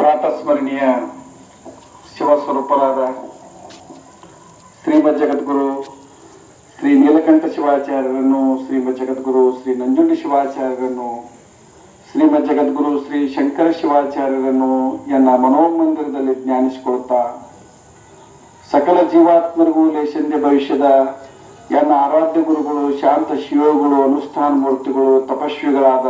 ಪ್ರಾತಸ್ಮರಣೀಯ ಶಿವಸ್ವರೂಪರಾದ ಶ್ರೀಮದ್ ಜಗದ್ಗುರು ಶ್ರೀ ನೀಲಕಂಠ ಶಿವಾಚಾರ್ಯರನ್ನು, ಶ್ರೀಮದ್ ಜಗದ್ಗುರು ಶ್ರೀ ನಂಜುಂಡಿ ಶಿವಾಚಾರ್ಯರನ್ನು, ಶ್ರೀಮದ್ ಜಗದ್ಗುರು ಶ್ರೀ ಶಂಕರ ಶಿವಾಚಾರ್ಯರನ್ನು ಎನ್ನ ಮನೋಮಂದಿರದಲ್ಲಿ ಜ್ಞಾನಿಸಿಕೊಳ್ತಾ, ಸಕಲ ಜೀವಾತ್ಮರಿಗೂ ಲೇಸಂದೆ ಭವಿಷ್ಯದ ಎನ್ನ ಆರಾಧ್ಯ ಗುರುಗಳು, ಶಾಂತ ಶಿವಗಳು, ಅನುಷ್ಠಾನ ಮೂರ್ತಿಗಳು, ತಪಸ್ವಿಗಳಾದ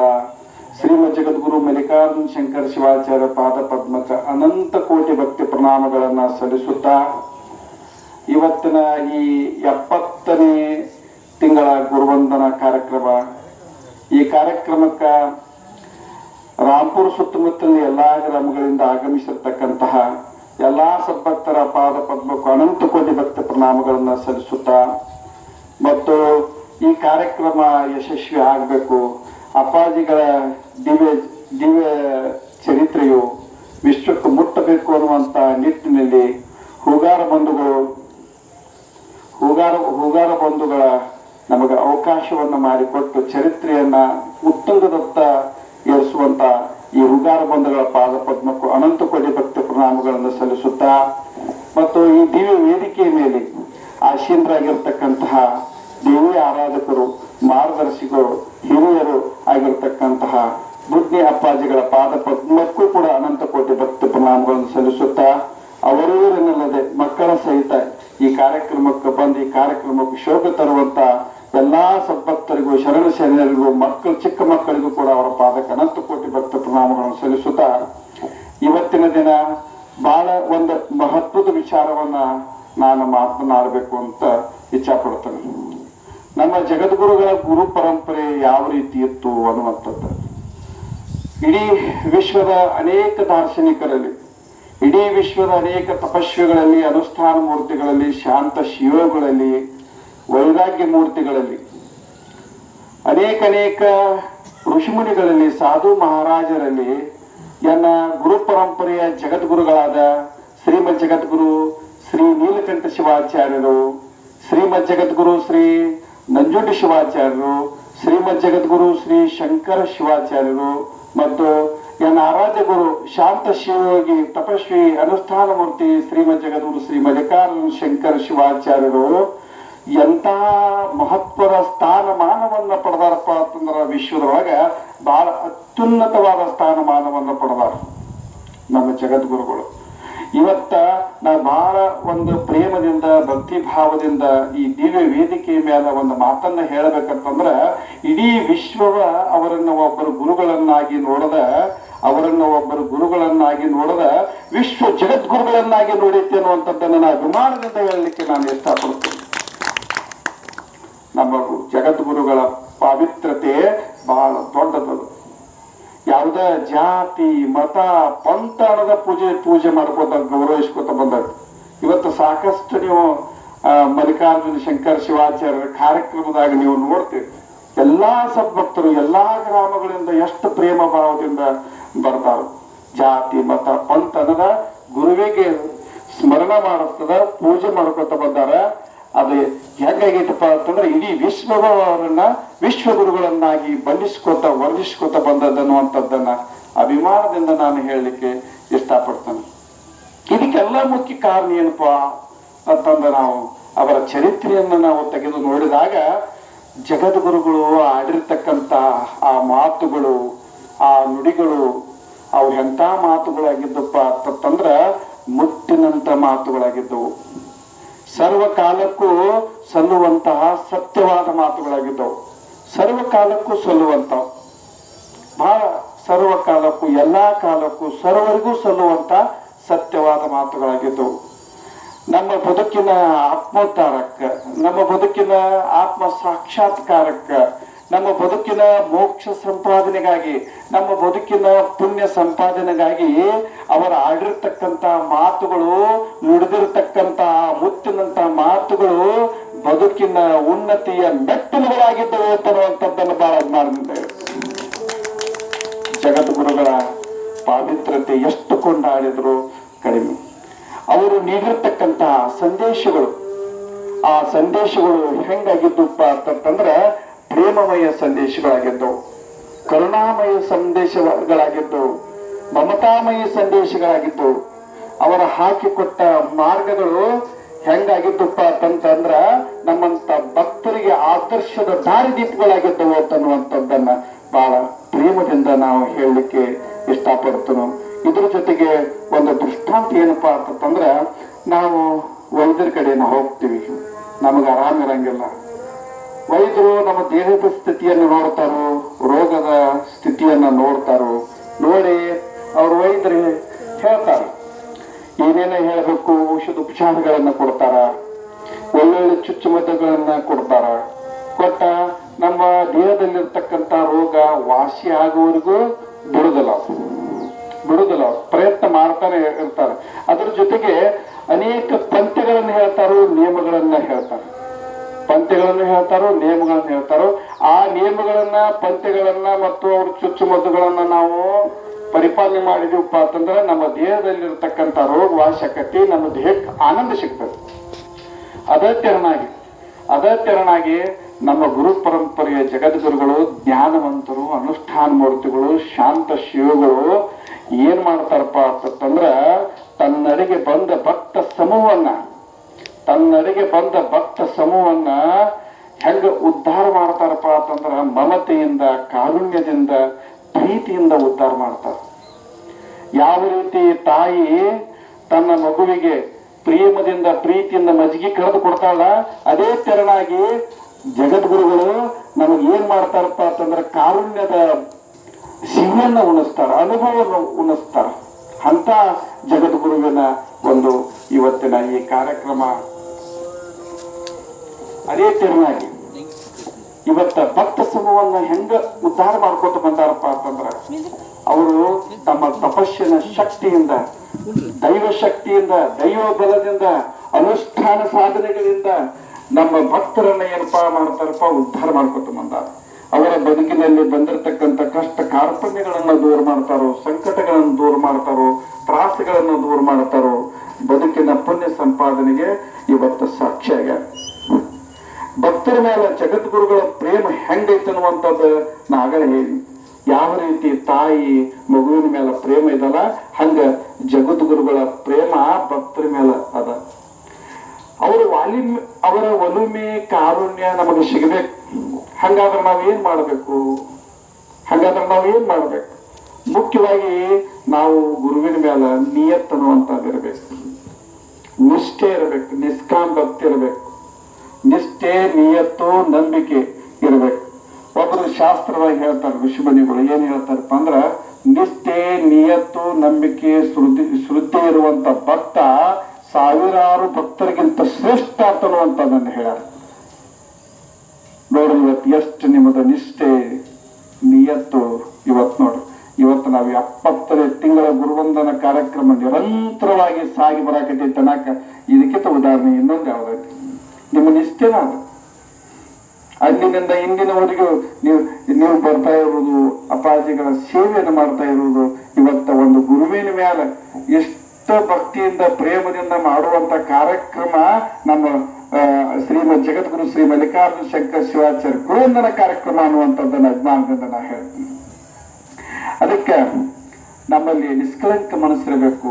ಶ್ರೀಮದ್ ಜಗದ್ಗುರು ಮಲ್ಲಿಕಾರ್ಜುನ ಶಂಕರ ಶಿವಾಚಾರ್ಯ ಪಾದ ಪದ್ಮಕ ಅನಂತ ಕೋಟಿ ಭಕ್ತಿ ಪ್ರಣಾಮಗಳನ್ನು ಸಲ್ಲಿಸುತ್ತಾ, ಇವತ್ತಿನ ಈ 70ನೇ ತಿಂಗಳ ಗುರುವಂದನಾ ಕಾರ್ಯಕ್ರಮ, ಈ ಕಾರ್ಯಕ್ರಮಕ್ಕೆ ರಾಂಪುರ ಸುತ್ತಮುತ್ತಲಿನ ಎಲ್ಲ ಗ್ರಾಮಗಳಿಂದ ಆಗಮಿಸಿರ್ತಕ್ಕಂತಹ ಎಲ್ಲ ಸದ್ಭಕ್ತರ ಪಾದ ಪದ್ಮಕ್ಕೂ ಅನಂತ ಕೋಟಿ ಭಕ್ತಿ ಪ್ರಣಾಮಗಳನ್ನು ಸಲ್ಲಿಸುತ್ತಾ, ಮತ್ತು ಈ ಕಾರ್ಯಕ್ರಮ ಯಶಸ್ವಿ ಆಗಬೇಕು, ಅಪ್ಪಾಜಿಗಳ ದಿವ್ಯ ಚರಿತ್ರೆಯು ವಿಶ್ವಕ್ಕೆ ಮುಟ್ಟಬೇಕು ಅನ್ನುವಂಥ ನಿಟ್ಟಿನಲ್ಲಿ ಹೂಗಾರ ಬಂಧುಗಳ ನಮಗೆ ಅವಕಾಶವನ್ನು ಮಾಡಿಕೊಟ್ಟು ಚರಿತ್ರೆಯನ್ನ ಉತ್ತುಂಗದತ್ತ ಏರಿಸುವಂತ ಈ ಹೂಗಾರ ಬಂಧುಗಳ ಪಾದ ಪದ್ಮಕ್ಕೂ ಅನಂತ ಕೋಟಿ ಭಕ್ತಿ ಪ್ರಣಾಮಗಳನ್ನು ಸಲ್ಲಿಸುತ್ತಾ, ಮತ್ತು ಈ ದಿವ್ಯ ವೇದಿಕೆಯ ಮೇಲೆ ಆಶೀನರಾಗಿರ್ತಕ್ಕಂತಹ ದೇವಿ ಆರಾಧಕರು, ಮಾರ್ಗದರ್ಶಿಗಳು, ಹಿರಿಯರು ಆಗಿರ್ತಕ್ಕಂತಹ ಬುದ್ಧಿ ಅಪ್ಪಾಜಿಗಳ ಪಾದ ಪದ್ಮಕ್ಕೂ ಕೂಡ ಅನಂತ ಕೋಟಿ ಭಕ್ತಿ ಪ್ರಣಾಮಗಳನ್ನು ಸಲ್ಲಿಸುತ್ತಾ, ಅವರೂರನ್ನಲ್ಲದೆ ಮಕ್ಕಳ ಸಹಿತ ಈ ಕಾರ್ಯಕ್ರಮಕ್ಕೆ ಬಂದು ಈ ಕಾರ್ಯಕ್ರಮಕ್ಕೆ ಶೋಭೆ ತರುವಂತ ಎಲ್ಲಾ ಸದ್ಭಕ್ತರಿಗೂ, ಶರಣ ಶರಣರಿಗೂ, ಚಿಕ್ಕ ಮಕ್ಕಳಿಗೂ ಕೂಡ ಅವರ ಪಾದಕ್ಕೆ ಅನಂತ ಕೋಟಿ ಭಕ್ತಿ ಪ್ರಣಾಮಗಳನ್ನು ಸಲ್ಲಿಸುತ್ತಾ, ಇವತ್ತಿನ ದಿನ ಬಹಳ ಒಂದು ಮಹತ್ವದ ವಿಚಾರವನ್ನ ನಾನು ಮಾತನಾಡಬೇಕು ಅಂತ ಇಚ್ಛಾ ಪಡ್ತೇನೆ. ನಮ್ಮ ಜಗದ್ಗುರುಗಳ ಗುರು ಪರಂಪರೆ ಯಾವ ರೀತಿ ಇತ್ತು ಅನ್ನುವಂಥದ್ದು ಇಡೀ ವಿಶ್ವದ ಅನೇಕ ದಾರ್ಶನಿಕರಲ್ಲಿ, ಇಡೀ ವಿಶ್ವದ ಅನೇಕ ತಪಸ್ವಿಗಳಲ್ಲಿ, ಅನುಷ್ಠಾನ ಮೂರ್ತಿಗಳಲ್ಲಿ, ಶಾಂತ ಶಿವಗಳಲ್ಲಿ, ವೈರಾಗ್ಯ ಮೂರ್ತಿಗಳಲ್ಲಿ, ಅನೇಕ ಋಷಿಮುನಿಗಳಲ್ಲಿ, ಸಾಧು ಮಹಾರಾಜರಲ್ಲಿ ಎನ್ನ ಗುರು ಪರಂಪರೆಯ ಜಗದ್ಗುರುಗಳಾದ ಶ್ರೀಮದ್ ಜಗದ್ಗುರು ಶ್ರೀ ನೀಲಕಂಠ ಶಿವಾಚಾರ್ಯರು, ಶ್ರೀಮದ್ ಜಗದ್ಗುರು ಶ್ರೀ ನಂಜುಂಡಿ ಶಿವಾಚಾರ್ಯರು, ಶ್ರೀಮದ್ ಜಗದ್ಗುರು ಶ್ರೀ ಶಂಕರ ಶಿವಾಚಾರ್ಯರು, ಮತ್ತು ಎನ್ನ ಆರಾಧ್ಯ ಗುರು ಶಾಂತ ಶಿವಯೋಗಿ ತಪಸ್ವಿ ಅನುಷ್ಠಾನ ಮೂರ್ತಿ ಶ್ರೀಮದ್ ಜಗದ್ಗುರು ಶ್ರೀ ಮಲ್ಲಿಕಾರ್ಜುನ ಶಂಕರ ಶಿವಾಚಾರ್ಯರು ಎಂತಹ ಮಹತ್ವದ ಸ್ಥಾನಮಾನವನ್ನ ಪಡೆದಾರಪ್ಪ ಅಂತಂದ್ರ ವಿಶ್ವದೊಳಗ ಬಹಳ ಅತ್ಯುನ್ನತವಾದ ಸ್ಥಾನಮಾನವನ್ನ ಪಡೆದಾರ ನಮ್ಮ ಜಗದ್ಗುರುಗಳು. ಇವತ್ತ ನಾವು ಬಹಳ ಒಂದು ಪ್ರೇಮದಿಂದ, ಭಕ್ತಿ ಭಾವದಿಂದ ಈ ದಿವ್ಯ ವೇದಿಕೆಯ ಮೇಲೆ ಒಂದು ಮಾತನ್ನ ಹೇಳಬೇಕಂತಂದ್ರ, ಇಡೀ ವಿಶ್ವವ ಅವರನ್ನ ಒಬ್ಬರು ಗುರುಗಳನ್ನಾಗಿ ನೋಡದ ವಿಶ್ವ ಜಗದ್ಗುರುಗಳನ್ನಾಗಿ ನೋಡೈತಿ ಅನ್ನುವಂಥದ್ದನ್ನ ನಾನು ಅಭಿಮಾನದಿಂದ ಹೇಳಲಿಕ್ಕೆ ನಾನು ಇಷ್ಟಪಡ್ತೀನಿ. ನಮ್ಮ ಜಗದ್ಗುರುಗಳ ಪವಿತ್ರತೆ ಬಹಳ ದೊಡ್ಡದದು. ಯಾವುದೇ ಜಾತಿ, ಮತ, ಪಂಥ ಅನ್ನೋದ ಪೂಜೆ ಮಾಡ್ಕೋತ ಗೌರವಿಸ್ಕೊತ ಬಂದಾಗ ಇವತ್ತು ಸಾಕಷ್ಟು ನೀವು ಮಲ್ಲಿಕಾರ್ಜುನ ಶಂಕರ ಶಿವಾಚಾರ್ಯರ ಕಾರ್ಯಕ್ರಮದಾಗ ನೀವು ನೋಡ್ತೀರಿ. ಎಲ್ಲಾ ಸದ್ಭಕ್ತರು ಎಲ್ಲಾ ಗ್ರಾಮಗಳಿಂದ ಎಷ್ಟು ಪ್ರೇಮ ಭಾವದಿಂದ ಬರ್ತಾರ. ಜಾತಿ, ಮತ, ಪಂಥ ಅನ್ನೋದ ಗುರುವಿಗೆ ಸ್ಮರಣ ಮಾಡಿಸ್ತದ, ಪೂಜೆ ಮಾಡ್ಕೊತ ಬಂದಾರ. ಅದು ಹೆಂಗಾಗೈತಪ್ಪ ಅಂತಂದ್ರೆ ಇಡೀ ವಿಶ್ವವನ್ನ ವಿಶ್ವಗುರುಗಳನ್ನಾಗಿ ವರ್ಣಿಸ್ಕೋತ ಬಂದದನ್ನುವಂಥದ್ದನ್ನ ಅಭಿಮಾನದಿಂದ ನಾನು ಹೇಳಲಿಕ್ಕೆ ಇಷ್ಟಪಡ್ತೇನೆ. ಇದಕ್ಕೆಲ್ಲ ಮುಖ್ಯ ಕಾರಣ ಏನಪ್ಪಾ ಅಂತಂದ್ರೆ, ನಾವು ಅವರ ಚರಿತ್ರೆಯನ್ನು ನಾವು ತೆಗೆದು ನೋಡಿದಾಗ ಜಗದ್ಗುರುಗಳು ಆಡಿರ್ತಕ್ಕಂಥ ಆ ಮಾತುಗಳು, ಆ ನುಡಿಗಳು, ಅವು ಎಂಥ ಮಾತುಗಳಾಗಿದ್ದಪ್ಪ ಅಂತಂದ್ರ ಮುತ್ತಿನಂತ ಮಾತುಗಳಾಗಿದ್ದವು. ಸರ್ವಕಾಲಕ್ಕೂ ಸಲ್ಲುವಂತಹ ಸತ್ಯವಾದ ಮಾತುಗಳಾಗಿದ್ದವು. ಸರ್ವಕಾಲಕ್ಕೂ ಸಲ್ಲುವಂಥವು, ಬಹಳ ಸರ್ವಕಾಲಕ್ಕೂ, ಎಲ್ಲಾ ಕಾಲಕ್ಕೂ, ಸರ್ವರಿಗೂ ಸಲ್ಲುವಂತ ಸತ್ಯವಾದ ಮಾತುಗಳಾಗಿದ್ದವು. ನಮ್ಮ ಬದುಕಿನ ಆತ್ಮೋದ್ಧಾರಕ್ಕ, ನಮ್ಮ ಬದುಕಿನ ಆತ್ಮ ಸಾಕ್ಷಾತ್ಕಾರಕ್ಕ, ನಮ್ಮ ಬದುಕಿನ ಮೋಕ್ಷ ಸಂಪಾದನೆಗಾಗಿ, ನಮ್ಮ ಬದುಕಿನ ಪುಣ್ಯ ಸಂಪಾದನೆಗಾಗಿ ಅವರ ಆಡಿರ್ತಕ್ಕಂಥ ಮಾತುಗಳು, ನುಡಿದಿರ್ತಕ್ಕಂಥ ಮುತ್ತಿನಂತ ಮಾತುಗಳು ಬದುಕಿನ ಉನ್ನತಿಯ ಮೆಟ್ಟಿಲುಗಳಾಗಿದ್ದವು ಅಂತನ್ನುವಂಥದ್ದನ್ನು ಬಹಳ ಅಭಿಮಾನದಿಂದ ಜಗದ್ಗುರುಗಳ ಪಾವಿತ್ರತೆ ಎಷ್ಟು ಕೊಂಡಾಡಿದ್ರು ಕಡಿಮೆ. ಅವರು ನೀಡಿರ್ತಕ್ಕಂತಹ ಸಂದೇಶಗಳು, ಆ ಸಂದೇಶಗಳು ಹೆಂಗಾಗಿದ್ದಪ್ಪ ಅಂತಂದ್ರೆ ಪ್ರೇಮಮಯ ಸಂದೇಶಗಳಾಗಿದ್ದವು, ಕರುಣಾಮಯ ಸಂದೇಶಗಳಾಗಿದ್ದವು, ಮಮತಾಮಯಿ ಸಂದೇಶಗಳಾಗಿದ್ದವು. ಅವರ ಹಾಕಿಕೊಟ್ಟ ಮಾರ್ಗಗಳು ಹೆಂಗಾಗಿದ್ದಪ್ಪ ಅಂತಂದ್ರ ನಮ್ಮಂತ ಭಕ್ತರಿಗೆ ಆದರ್ಶದ ದಾರಿದೀಪಗಳಾಗಿದ್ದವು ಅಂತನ್ನುವಂಥದ್ದನ್ನ ಬಹಳ ಪ್ರೇಮದಿಂದ ನಾವು ಹೇಳಲಿಕ್ಕೆ ಇಷ್ಟಪಡ್ತೇನೆ. ಇದ್ರ ಜೊತೆಗೆ ಒಂದು ದೃಷ್ಟಾಂತ ಏನಪ್ಪಾ ಅಂತಂದ್ರ, ನಾವು ವೈದ್ಯರ ಕಡೆ ನಾವು ಹೋಗ್ತೀವಿ, ನಮಗೆ ಆರಾಮಿರಂಗಿಲ್ಲ. ವೈದ್ಯರು ನಮ್ಮ ದೇಹದ ಸ್ಥಿತಿಯನ್ನು ನೋಡ್ತಾರೋ, ರೋಗದ ಸ್ಥಿತಿಯನ್ನ ನೋಡ್ತಾರೋ, ನೋಡಿ ಅವ್ರ ವೈದ್ಯರು ಹೇಳ್ತಾರೆ, ಏನೇನ ಹೇಳಬೇಕು, ಔಷಧ ಉಪಚಾರಗಳನ್ನ ಕೊಡ್ತಾರ, ಒಳ್ಳೊಳ್ಳೆ ಚುಚ್ಚುಮದ್ದುಗಳನ್ನ ಕೊಡ್ತಾರ. ಕೊಟ್ಟ ನಮ್ಮ ದೇಹದಲ್ಲಿರ್ತಕ್ಕಂಥ ರೋಗ ವಾಸಿ ಆಗುವವರೆಗೂ ಬಿಡುದಿಲ್ಲ ಪ್ರಯತ್ನ ಮಾಡ್ತಾನೆ ಇರ್ತಾರೆ. ಅದ್ರ ಜೊತೆಗೆ ಅನೇಕ ಪಂಥ್ಯಗಳನ್ನು ಹೇಳ್ತಾರೋ, ನಿಯಮಗಳನ್ನ ಹೇಳ್ತಾರೆ, ನಿಯಮಗಳನ್ನ ಹೇಳ್ತಾರೋ. ಆ ನಿಯಮಗಳನ್ನ, ಪಂಥ್ಯಗಳನ್ನ ಮತ್ತು ಅವ್ರ ಚುಚ್ಚುಮದ್ದುಗಳನ್ನ ನಾವು ಪರಿಪಾಲನೆ ಮಾಡಿದೀವಪ್ಪ ಅಂತಂದ್ರೆ ನಮ್ಮ ದೇಹದಲ್ಲಿರ್ತಕ್ಕಂಥ ರೋಗ ವಾಶಕತೆ, ನಮ್ಮ ದೇಹಕ್ಕೆ ಆನಂದ ಸಿಗ್ತದೆ. ಅದೇ ತೆರನಾಗಿ ನಮ್ಮ ಗುರು ಪರಂಪರೆಯ ಜಗದ್ಗುರುಗಳು, ಜ್ಞಾನವಂತರು, ಅನುಷ್ಠಾನ ಮೂರ್ತಿಗಳು, ಶಾಂತ ಶಿವಗಳು ಏನ್ ಮಾಡ್ತಾರಪ್ಪ ಅಂತಂದ್ರ, ತನ್ನಡೆಗೆ ಬಂದ ಭಕ್ತ ಸಮೂಹವನ್ನ ಹೆಂಗ ಉದ್ಧಾರ ಮಾಡ್ತಾರಪ್ಪ ಅಂತಂದ್ರ, ಮಮತೆಯಿಂದ, ಕಾರುಣ್ಯದಿಂದ, ಪ್ರೀತಿಯಿಂದ ಉದ್ಧಾರ ಮಾಡ್ತಾರ. ಯಾವ ರೀತಿ ತಾಯಿ ತನ್ನ ಮಗುವಿಗೆ ಪ್ರೇಮದಿಂದ, ಪ್ರೀತಿಯಿಂದ ಮಜ್ಜಿಗೆ ಕರೆದು ಕೊಡ್ತಾಳ, ಅದೇ ತೆರನಾಗಿ ಜಗದ್ಗುರುಗಳು ನಮಗೆ ಏನ್ ಮಾಡ್ತಾರಪ್ಪ ಅಂತಂದ್ರೆ ಕಾರುಣ್ಯದ ಸಿಹಿಯನ್ನ ಉಣಿಸ್ತಾರ, ಅನುಭವವನ್ನು ಉಣಿಸ್ತಾರ. ಅಂತ ಜಗದ್ಗುರುವಿನ ಒಂದು ಇವತ್ತಿನ ಈ ಕಾರ್ಯಕ್ರಮ. ಅದೇ ತೆರನಾಗಿ ಇವತ್ತ ಭಕ್ತ ಸಮೂಹವನ್ನ ಹೆಂಗ ಉದ್ಧಾರ ಮಾಡ್ಕೊತ ಬಂದಾರಪ್ಪ ಅಂತಂದ್ರ, ಅವರು ತಮ್ಮ ತಪಸ್ಸಿನ ಶಕ್ತಿಯಿಂದ, ದೈವ ಶಕ್ತಿಯಿಂದ, ದೈವ ಬಲದಿಂದ, ಅನುಷ್ಠಾನ ಸಾಧನೆಗಳಿಂದ ನಮ್ಮ ಭಕ್ತರನ್ನ ಏನಪ್ಪಾ ಮಾಡ್ತಾರಪ್ಪ, ಉದ್ಧಾರ ಮಾಡ್ಕೊತ ಬಂದಾರ. ಅವರ ಬದುಕಿನಲ್ಲಿ ಬಂದಿರತಕ್ಕಂಥ ಕಷ್ಟ ಕಾರ್ಪಣ್ಯಗಳನ್ನ ದೂರ ಮಾಡ್ತಾರೋ, ಸಂಕಟಗಳನ್ನು ದೂರ ಮಾಡ್ತಾರೋ, ತ್ರಾಸಗಳನ್ನು ದೂರ ಮಾಡ್ತಾರೋ, ಬದುಕಿನ ಪುಣ್ಯ ಸಂಪಾದನೆಗೆ ಇವತ್ತು ಸಾಕ್ಷಿಯಾಗ್ಯಾರ. ಭಕ್ತರ ಮೇಲೆ ಜಗದ್ಗುರುಗಳ ಪ್ರೇಮ ಹೆಂಗೈತೆ ಅನ್ನುವಂಥದ್ದು ನಾ ಆಗಲೇ ಹೇಳಿ. ಯಾವ ರೀತಿ ತಾಯಿ ಮಗುವಿನ ಮೇಲೆ ಪ್ರೇಮ ಇದಲ್ಲ, ಹಂಗ ಜಗದ್ಗುರುಗಳ ಪ್ರೇಮ ಭಕ್ತರ ಮೇಲೆ ಅದ. ಅವರ ಒಲುಮೆ, ಕಾರುಣ್ಯ ನಮಗೆ ಸಿಗಬೇಕು. ಹಂಗಾದ್ರೆ ನಾವೇನ್ ಮಾಡಬೇಕು? ಮುಖ್ಯವಾಗಿ ನಾವು ಗುರುವಿನ ಮೇಲೆ ನಿಯತ್ ಅನ್ನುವಂಥದ್ದು ಇರಬೇಕು, ನಿಷ್ಠೆ ಇರಬೇಕು, ನಿಷ್ಕಾಮ ಭಕ್ತಿ ಇರಬೇಕು. ನಿಷ್ಠೆ, ನಿಯತ್ತು, ನಂಬಿಕೆ ಇರಬೇಕು. ಒಬ್ಬರು ಶಾಸ್ತ್ರವಾಗಿ ಹೇಳ್ತಾರೆ, ಋಷಿಮುನಿಗಳು ಏನ್ ಹೇಳ್ತಾರಪ್ಪ ಅಂದ್ರ, ನಿಷ್ಠೆ, ನಿಯತ್ತು, ನಂಬಿಕೆ, ಶ್ರದ್ಧೆ ಇರುವಂತ ಭಕ್ತ ಸಾವಿರಾರು ಭಕ್ತರಿಗಿಂತ ಶ್ರೇಷ್ಠ ಅಂತನ್ನುವಂಥದ್ದನ್ನು ಹೇಳ್ಯಾರ. ನೋಡ್ರಿ ಇವತ್ತು ಎಷ್ಟು ನಿಮ್ಮದ ನಿಷ್ಠೆ, ನಿಯತ್ತು. ಇವತ್ತು ನಾವು 70 ತಿಂಗಳ ಗುರುವಂದನ ಕಾರ್ಯಕ್ರಮ ನಿರಂತರವಾಗಿ ಸಾಗಿ ಬರಾಕೈತಿ ತನಕ. ಇದಕ್ಕಿಂತ ಉದಾಹರಣೆ ಇನ್ನೊಂದು ಯಾವ್ದೈತಿ? ನಿಮ್ಮ ನಿಷ್ಠೆನ ಅದು. ಅಂದಿನಿಂದ ಇಂದಿನವರೆಗೂ ನೀವು ಬರ್ತಾ ಇರುವುದು, ಅಪ್ಪಾಜಿಗಳ ಸೇವೆಯನ್ನು ಮಾಡ್ತಾ ಇರುವುದು. ಇವತ್ತ ಒಂದು ಗುರುವಿನ ಮೇಲೆ ಎಷ್ಟು ಭಕ್ತಿಯಿಂದ, ಪ್ರೇಮದಿಂದ ಮಾಡುವಂತ ಕಾರ್ಯಕ್ರಮ ನಮ್ಮ ಶ್ರೀಮದ್ ಜಗದ್ಗುರು ಶ್ರೀ ಮಲ್ಲಿಕಾರ್ಜುನ ಶಂಕರ ಶಿವಾಚಾರ್ಯ ಗುರುವಂದನ ಕಾರ್ಯಕ್ರಮ ಅನ್ನುವಂಥದ್ದನ್ನ ಅಜ್ಞಾನದಿಂದ ನಾ ಹೇಳ್ತೀನಿ. ಅದಕ್ಕೆ ನಮ್ಮಲ್ಲಿ ನಿಷ್ಕಳಂಕ ಮನಸ್ಸಿರಬೇಕು.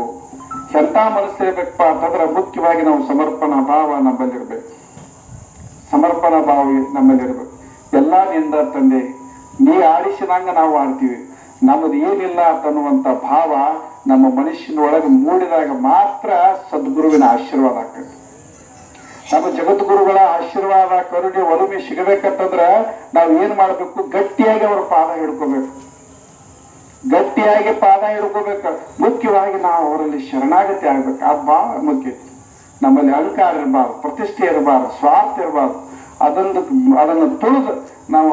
ಎಂತ ಮನಸ್ಸಿರಬೇಕಪ್ಪ ಅಂತಂದ್ರೆ, ಮುಖ್ಯವಾಗಿ ನಾವು ಸಮರ್ಪಣಾ ಭಾವ ನಮ್ಮಲ್ಲಿರ್ಬೇಕು. ಎಲ್ಲ ನಿಂದ ತಂದೆ, ನೀ ಆಡಿಸಿದಂಗ ನಾವು ಆಡ್ತೀವಿ, ನಮ್ಮದು ಏನಿಲ್ಲ ಅಂತನ್ನುವಂತ ಭಾವ ನಮ್ಮ ಮನುಷ್ಯನೊಳಗೆ ಮೂಡಿದಾಗ ಮಾತ್ರ ಸದ್ಗುರುವಿನ ಆಶೀರ್ವಾದ ಆಗ್ತದೆ. ನಮ್ಮ ಜಗದ್ಗುರುಗಳ ಆಶೀರ್ವಾದ, ಕರುಣೆ, ಒಲುಮೆ ಸಿಗಬೇಕಂತಂದ್ರ ನಾವು ಏನ್ ಮಾಡ್ಬೇಕು? ಗಟ್ಟಿಯಾಗಿ ಅವರ ಪಾದ ಹಿಡ್ಕೋಬೇಕು. ಮುಖ್ಯವಾಗಿ ನಾವು ಅವರಲ್ಲಿ ಶರಣಾಗತಿ ಆಗ್ಬೇಕು. ಅದು ಬಹಳ ಮುಖ್ಯ. ನಮ್ಮಲ್ಲಿ ಅಹಂಕಾರ ಇರಬಾರ್ದು, ಪ್ರತಿಷ್ಠೆ ಇರಬಾರ್ದು, ಸ್ವಾರ್ಥ ಇರಬಾರ್ದು. ಅದನ್ನು ತುಳಿದು ನಾವು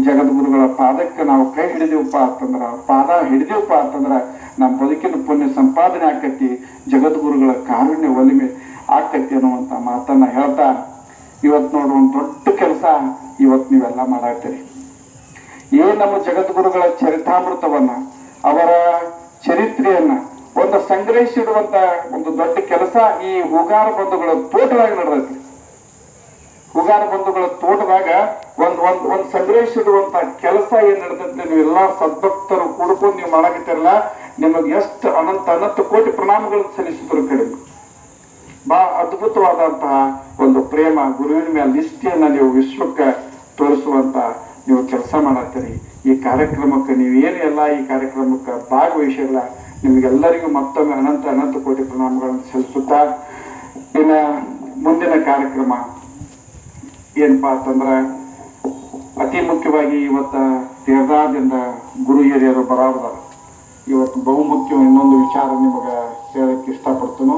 ಜಗದ್ಗುರುಗಳ ಪಾದಕ್ಕೆ ನಾವು ಕೈ ಹಿಡಿದೀವಪ್ಪ ಅಂತಂದ್ರ, ಪಾದ ಹಿಡಿದೀವಪ್ಪ ಅಂತಂದ್ರ ನಮ್ಮ ಬದುಕಿನ ಪುಣ್ಯ ಸಂಪಾದನೆ ಆಕತಿ, ಜಗದ್ಗುರುಗಳ ಕಾರುಣ್ಯ ಒಲಿಮೆ ಆಕತಿ ಅನ್ನುವಂತ ಮಾತನ್ನ ಹೇಳ್ತಾ, ಇವತ್ತು ನೋಡು ಒಂದು ದೊಡ್ಡ ಕೆಲಸ ಇವತ್ತು ನೀವೆಲ್ಲ ಮಾಡಾಕ್ತೀರಿ. ನಮ್ಮ ಜಗದ್ಗುರುಗಳ ಚರಿತಾಮೃತವನ್ನ, ಅವರ ಚರಿತ್ರೆಯನ್ನ ಒಂದು ಸಂಗ್ರಹಿಸಿಡುವಂತ ಒಂದು ದೊಡ್ಡ ಕೆಲಸ ಈ ಹೂಗಾರ ಬಂಧುಗಳ ತೋಟದಾಗ ನಡೆದೈತಿ. ಹೂಗಾರ ಬಂಧುಗಳ ತೋಟದಾಗ ಒಂದ್ ಸಂಗ್ರಹಿಸಿಡುವಂತ ಕೆಲಸ ಏನ್ ನಡೆದೈತಿ. ನೀವೆಲ್ಲಾ ಸದ್ಭಕ್ತರು ಕೂಡ್ಕೊಂಡು ನೀವು ಮಾಡಾಕತ್ತೀರಲ್ಲ, ನಿಮಗೆ ಎಷ್ಟು ಅನಂತ ಅನಂತ ಕೋಟಿ ಪ್ರಣಾಮಗಳನ್ನು ಸಲ್ಲಿಸಿದ್ರು ಕಡಿಮೆ. ಬಹಳ ಅದ್ಭುತವಾದಂತಹ ಒಂದು ಪ್ರೇಮ, ಗುರುವಿನ ಮೇಲೆ ನಿಷ್ಠೆಯನ್ನ ನೀವು ವಿಶ್ವಕ್ಕೆ ತೋರಿಸುವಂತ ನೀವು ಕೆಲಸ ಮಾಡತ್ತೀರಿ. ಈ ಕಾರ್ಯಕ್ರಮಕ್ಕೆ ನೀವೇನು ಎಲ್ಲ ಈ ಕಾರ್ಯಕ್ರಮಕ್ಕೆ ಭಾಗವಹಿಸಿಲ್ಲ, ನಿಮಗೆಲ್ಲರಿಗೂ ಮತ್ತೊಮ್ಮೆ ಅನಂತ ಅನಂತ ಕೋಟಿ ಪ್ರಣಾಮಗಳನ್ನು ಸಲ್ಲಿಸುತ್ತಾ, ಇನ್ನು ಮುಂದಿನ ಕಾರ್ಯಕ್ರಮ ಏನಪ್ಪಾ ಅಂತಂದ್ರೆ, ಅತಿ ಮುಖ್ಯವಾಗಿ ಇವತ್ತು ತೀರ್ದಾದಿಂದ ಗುರು ಹಿರಿಯರು ಬರಾರ್ದಾರ. ಇವತ್ತು ಬಹುಮುಖ್ಯ ಇನ್ನೊಂದು ವಿಚಾರ ನಿಮಗೆ ಹೇಳಕ್ಕೆ ಇಷ್ಟಪಡ್ತೀನಿ.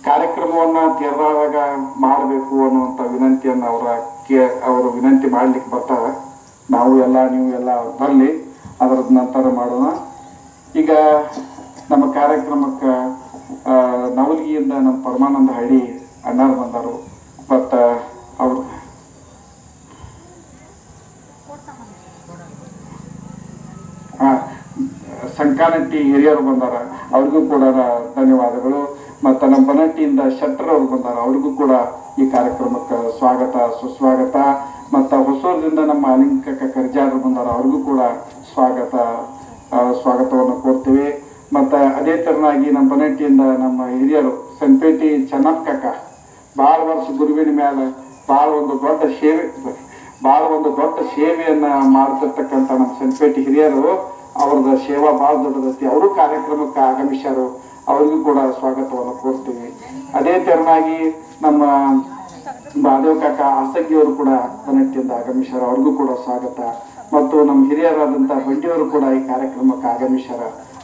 ಕಾರ್ಯಕ್ರಮವನ್ನ ತೀರ್ದಾದಾಗ ಮಾಡಬೇಕು ಅನ್ನುವಂಥ ವಿನಂತಿಯನ್ನು ಅವರು ವಿನಂತಿ ಮಾಡ್ಲಿಕ್ಕೆ ಬರ್ತಾರೆ. ನಾವು ಎಲ್ಲ ನೀವು ಎಲ್ಲ ಬರಲಿ, ಅದರ ನಂತರ ಮಾಡೋಣ. ಈಗ ನಮ್ಮ ಕಾರ್ಯಕ್ರಮಕ್ಕೆ ನವಲಗಿಯಿಂದ ನಮ್ಮ ಪರಮಾನಂದ ಹಳ್ಳಿ ಅಣ್ಣಾರು ಬಂದರು. ಬಟ್ ಅವರು ಸಂಕಾನಟ್ಟಿ ಹಿರಿಯರು ಬಂದಾರ, ಅವ್ರಿಗೂ ಕೂಡ ಧನ್ಯವಾದಗಳು. ಮತ್ತು ನಮ್ಮ ಬನಟ್ಟಿಯಿಂದ ಶೆಟ್ಟರ್ ಅವ್ರು ಬಂದಾರ, ಅವ್ರಿಗೂ ಕೂಡ ಈ ಕಾರ್ಯಕ್ರಮಕ್ಕೆ ಸ್ವಾಗತ ಸುಸ್ವಾಗತ. ಮತ್ತು ಹೊಸೂರದಿಂದ ನಮ್ಮ ಅಲಿಂಕ ಕರ್ಜಾರು ಬಂದಾರ, ಅವ್ರಿಗೂ ಕೂಡ ಸ್ವಾಗತವನ್ನು ಕೊಡ್ತೀವಿ. ಮತ್ತು ಅದೇ ಥರನಾಗಿ ನಮ್ಮ ಬನಟ್ಟಿಯಿಂದ ನಮ್ಮ ಹಿರಿಯರು ಸಂಪೇಟಿ ಚೆನ್ನಪ್ಪ ಕಾಕ, ಭಾಳ ವರ್ಷ ಗುರುವಿನ ಮೇಲೆ ಭಾಳ ಒಂದು ದೊಡ್ಡ ಸೇವೆಯನ್ನು ಮಾಡ್ತಿರ್ತಕ್ಕಂಥ ನಮ್ಮ ಸಂಪೇಟಿ ಹಿರಿಯರು, ಅವ್ರದ್ದು ಸೇವಾ ಭಾಳ ದೊಡ್ಡದೈತಿ. ಅವರು ಕಾರ್ಯಕ್ರಮಕ್ಕೆ ಆಗಮಿಸ್ಯಾರು, ಅವ್ರಿಗೂ ಕೂಡ ಸ್ವಾಗತವನ್ನು ಕೋರ್ತೀವಿ. ಅದೇ ತೆರನಾಗಿ ನಮ್ಮ ಬಾದೇವ್ ಕಾಕ ಆಸಕ್ತಿಯವರು ಕೂಡ ಬನಟ್ಟಿಯಿಂದ ಆಗಮಿಸ್ಯಾರ, ಅವ್ರಿಗೂ ಕೂಡ ಸ್ವಾಗತ. ಮತ್ತು ನಮ್ಮ ಹಿರಿಯರಾದಂಥ ಬಂಡಿಯವರು ಕೂಡ ಈ ಕಾರ್ಯಕ್ರಮಕ್ಕೆ ಆಗಮಿಸ್ಯಾರ,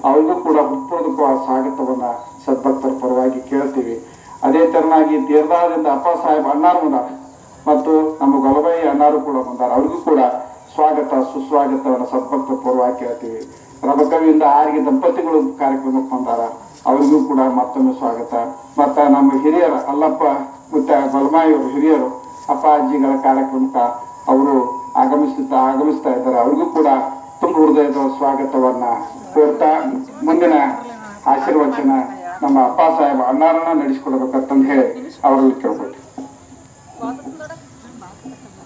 ಅವ್ರಿಗೂ ಕೂಡ ಹೃತ್ಪೂರ್ವಕ ಸ್ವಾಗತವನ್ನು ಸದ್ಭಕ್ತರ ಪರವಾಗಿ ಕೇಳ್ತೀವಿ. ಅದೇ ತೆರನಾಗಿ ತೀರ್ದಾದಿಂದ ಅಪ್ಪ ಸಾಹೇಬ್ ಅಣ್ಣಾರು ಬಂದಾರ ಮತ್ತು ನಮ್ಮ ಗೊಲಬಾಯಿ ಅಣ್ಣಾರು ಕೂಡ ಬಂದಾರ, ಅವ್ರಿಗೂ ಕೂಡ ಸ್ವಾಗತ ಸುಸ್ವಾಗತವನ್ನು ಸದ್ಭಕ್ತರ ಪರವಾಗಿ ಕೇಳ್ತೀವಿ. ರಬಕವಿಯಿಂದ ಆರಿಗೆ ದಂಪತಿಗಳು ಕಾರ್ಯಕ್ರಮಕ್ಕೆ ಬಂದಾರ, ಅವರಿಗೂ ಕೂಡ ಮತ್ತೊಮ್ಮೆ ಸ್ವಾಗತ. ಮತ್ತು ನಮ್ಮ ಹಿರಿಯರ ಅಲ್ಲಪ್ಪ ಮತ್ತು ಬಲಮಾಯಿಯವರು ಹಿರಿಯರು ಅಪ್ಪಾಜಿಗಳ ಕಾರ್ಯಕ್ರಮಕ್ಕೆ ಅವರು ಆಗಮಿಸ್ತಾ ಇದ್ದಾರೆ, ಅವ್ರಿಗೂ ಕೂಡ ತುಂಬ ಹೃದಯದ ಸ್ವಾಗತವನ್ನು ಕೋರ್ತಾ, ಮುಂದಿನ ಆಶೀರ್ವಚನ ನಮ್ಮ ಅಪ್ಪ ಸಾಹೇಬ್ ಅಣ್ಣಾರನ್ನ ನಡೆಸಿಕೊಡ್ಬೇಕಂತಂದು ಹೇಳಿ ಅವರಲ್ಲಿ ಕೇಳ್ಬೋದು.